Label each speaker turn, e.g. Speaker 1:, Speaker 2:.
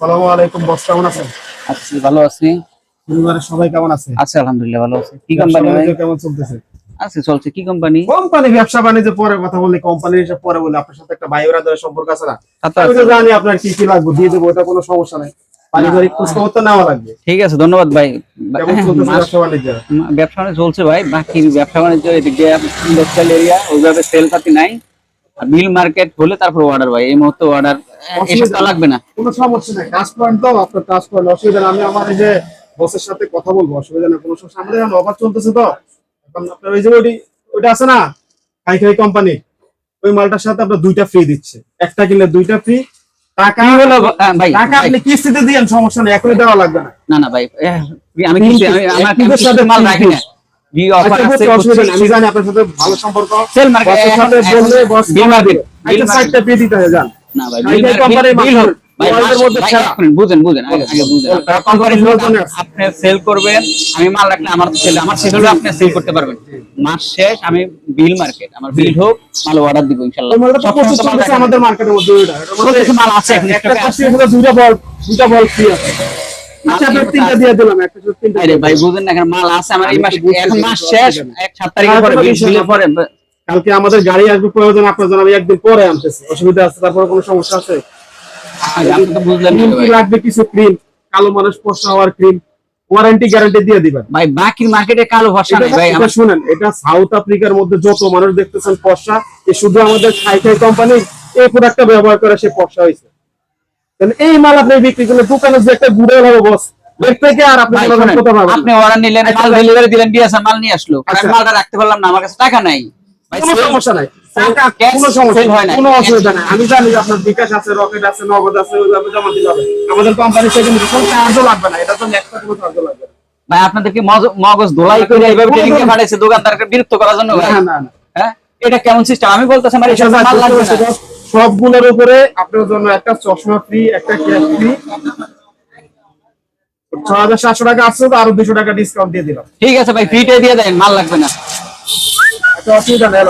Speaker 1: আসসালামু আলাইকুম বস, কেমন আছেন?
Speaker 2: আছি, ভালো আছি।
Speaker 1: পরিবারের সবাই কেমন আছে?
Speaker 2: আছি আলহামদুলিল্লাহ, ভালো আছি। কি কোম্পানি ভাই?
Speaker 1: কেমন চলতেছে?
Speaker 2: আছে, চলছে। কি কোম্পানি?
Speaker 1: কোম্পানি ব্যবসা বাণিজ্য পরে কথা বলি, কোম্পানির হিসাব পরে বলি। আপনার সাথে একটা ভাই ব্রাদারের সম্পর্ক আছে না? আমি তো জানি আপনার কি কি লাগবে, দিয়ে দেবো, এটা কোনো সমস্যা নাই। পারিবারিক খোঁজ খবর তো নেওয়া লাগবে।
Speaker 2: ঠিক আছে, ধন্যবাদ ভাই।
Speaker 1: কেমন চলতেছে ব্যবসা বাণিজ্য?
Speaker 2: ব্যবসা বাণিজ্য চলছে ভাই। বাকি ব্যবসা বাণিজ্য এদিক দিয়ে ইন্ডাস্ট্রিয়াল এরিয়া, ওইভাবে সেল পাতি নাই। বিল মার্কেট হলে তারপর অর্ডার ভাই। এই মুহূর্তে অর্ডার এসব লাগবে না।
Speaker 1: কোনো সমস্যা নাই, কাজ পয়েন্ট তো আপনার কাজ পয়েন্ট, অসুবিধা নেই। আমি আমার এই যে বসের সাথে কথা বলবো, অসুবিধা নেই, কোনো সমস্যা। আমাদের এখন অফার চলতেছে তো, এখন আপনার ওই যে ওইটা আছে না, খাই কোম্পানি, ওই মালটার সাথে আপনার দুইটা ফ্রি দিচ্ছে, একটা কিনলে দুইটা ফ্রি। টাকা
Speaker 2: হলো ভাই,
Speaker 1: টাকা আপনি কিস্তিতে দিয়েন, সমস্যা নেই, এখনই দেওয়া লাগবে না।
Speaker 2: না না ভাই, আমি আমার সাথে মাল রাখি না। বি অফার আছে,
Speaker 1: অসুবিধা নেই, আমি জানি আপনার সাথে ভালো সম্পর্ক।
Speaker 2: সেল মার্কেট
Speaker 1: বসের সাথে বললে বস
Speaker 2: বিল মার্কেট
Speaker 1: একটা সাইডটা ফ্রি দিতে হয়, জান।
Speaker 2: না ভাই,
Speaker 1: খাই কোম্পানির
Speaker 2: বিল হোক ভাই,
Speaker 1: ওয়ার্ল্ডের মধ্যে সেরা।
Speaker 2: বুঝেন আগে বুঝেন। কোম্পানির লোক আপনি সেল করবেন, আমি মাল রাখলে আমার সেল হলে আপনি সেল করতে পারবেন। মাস শেষ আমি বিল মার্কেট, আমার বিল হোক, মাল অর্ডার দিব ইনশাআল্লাহ।
Speaker 1: সব প্রচুর চলতেছে আমাদের মার্কেটের মধ্যে।
Speaker 2: চলতেছে, মাল আছে এখন।
Speaker 1: একটা কাছে হলো দুইটা বল ফ্রি আছে। আচ্ছা, আপনার তিনটা দিয়ে দিলাম, একটা শুধু তিনটা।
Speaker 2: আরে ভাই বুঝেন না, এখন মাল আছে আমার। এই মাস এখন মাস শেষ, 7 তারিখের পরে বিলের পরে।
Speaker 1: কালকে আমাদের গাড়ি আসবে, প্রয়োজন আপনার জানাবো, একদিন পরে আনতেছি, অসুবিধা আছে? তারপরে কোনো সমস্যা আছে?
Speaker 2: আপনি তো বুঝলেন
Speaker 1: ক্রিম কি লাগবে? কিছু ক্রিম, কালো মানুষ ফর্সা হওয়ার ক্রিম, ওয়ারেন্টি গ্যারান্টি দিয়ে দিবেন
Speaker 2: ভাই। বাকি মার্কেটে কালো ফর্সা নাই ভাই।
Speaker 1: এটা শুনেন, এটা সাউথ আফ্রিকার মধ্যে যত মানুষ দেখতেছেন ফর্সা, এ শুধু আমাদের খাই কোম্পানি এই প্রোডাক্টটা ব্যবহার করে সে ফর্সা হয়েছে। এই মাল আপনি বিক্রি করলে দোকানে যে একটা ঘুরে হবে বস, থেকে আর আপনি
Speaker 2: আপনি অর্ডার নিলেন, মাল ডেলিভারি দিলেন, ডিএসএল মাল নিয়ে আসলো, আমি মালটা রাখতে পারলাম না, আমার কাছে টাকা নাই ভাই।
Speaker 1: কোনো সমস্যা নাই, কোনো সমস্যা হয় না, কোনো অসুবিধা নাই। আমি জানি যে আপনার বিকাশ আছে, রকেট আছে, নগদ আছে, ওইভাবে জমা দিতে হবে। আমাদের কোম্পানি থেকে কোনো চার্জও লাগবে না, এটা তো একটা কোনো চার্জও লাগবে না
Speaker 2: ভাই। আপনাদের কি মগজ ধোলাই করে এইভাবে ট্রেনিং এ পাঠাইছে দোকানদারকে বিরক্ত করার জন্য ভাই?
Speaker 1: না।
Speaker 2: হ্যাঁ, এটা কেমন সিস্টেম? আমি বলতেছি আমার এসব মাল লাগবে না।
Speaker 1: সবগুলোর উপরে আপনার জন্য একটা চশমা ফ্রি, একটা ক্যাশ ফ্রি। ৬,৭০০ টাকা আসছে, তো আরো 200 টাকা ডিসকাউন্ট দিয়ে দিলাম।
Speaker 2: ঠিক আছে ভাই, ফ্রিতে দিয়ে দেন, মাল লাগবে না।
Speaker 1: একটা অসুবিধা নেই।